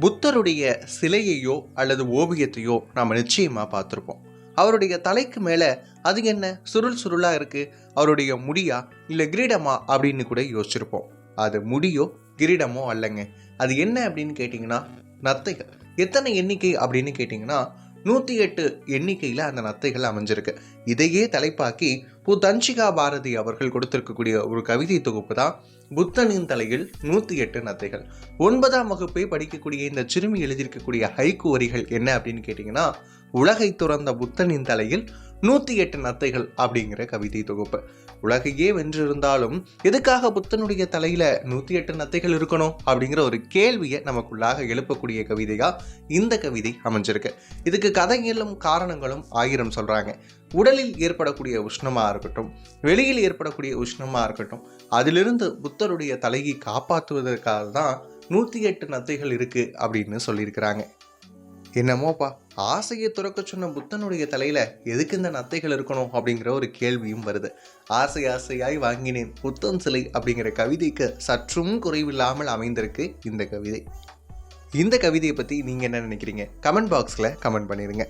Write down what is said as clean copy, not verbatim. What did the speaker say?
புத்தருடைய சிலையையோ அல்லது ஓவியத்தையோ நாம் நிச்சயமாக பார்த்துருப்போம். அவருடைய தலைக்கு மேலே அது என்ன சுருள் சுருளாக இருக்குது, அவருடைய முடியா இல்லை கிரீடமா அப்படின்னு கூட யோசிச்சிருப்போம். அது முடியோ கிரீடமோ அல்லங்க. அது என்ன அப்படின்னு கேட்டிங்கன்னா நத்தைகள். எத்தனை எண்ணிக்கை அப்படின்னு கேட்டிங்கன்னா 108 எண்ணிக்கையில் அந்த நத்தைகள் அமைஞ்சிருக்கு. இதையே தலைப்பாக்கி தஞ்சிகா பாரதி அவர்கள் கொடுத்திருக்கக்கூடிய ஒரு கவிதை தொகுப்பு தான் புத்தனின் தலையில் 108 நத்தைகள். 9ஆம் வகுப்பை படிக்கக்கூடிய இந்த சிறுமி எழுதியிருக்கக்கூடிய ஹைக்கூ வரிகள் என்ன அப்படின்னு கேட்டிங்கன்னா, உலகை துறந்த புத்தனின் தலையில் 108 நத்தைகள் அப்படிங்கிற கவிதை தொகுப்பு. உலகையே வென்றிருந்தாலும் எதுக்காக புத்தனுடைய தலையில 108 நத்தைகள் இருக்கணும் அப்படிங்கிற ஒரு கேள்வியை நமக்குள்ளாக எழுப்பக்கூடிய கவிதையா இந்த கவிதை அமைஞ்சிருக்கு. இதுக்கு கதைகளும் காரணங்களும் 1000 சொல்றாங்க. உடலில் ஏற்படக்கூடிய உஷ்ணமா இருக்கட்டும், வெளியில் ஏற்படக்கூடிய உஷ்ணமா இருக்கட்டும், அதிலிருந்து புத்தருடைய தலையை காப்பாற்றுவதற்காக தான் 108 நத்தைகள் இருக்கு அப்படின்னு சொல்லியிருக்கிறாங்க. என்னமோப்பா, ஆசையை துறக்க சொன்ன புத்தனுடைய தலையில எதுக்கு இந்த நத்தைகள் இருக்கணும் அப்படிங்கிற ஒரு கேள்வியும் வருது. ஆசை ஆசையாய் வாங்கினேன் புத்தன் சிலை அப்படிங்கிற கவிதைக்கு சற்றும் குறைவில்லாமல் அமைந்திருக்கு இந்த கவிதை. இந்த கவிதையை பற்றி நீங்கள் என்ன நினைக்கிறீங்க? கமெண்ட் பாக்ஸில் கமெண்ட் பண்ணிடுங்க.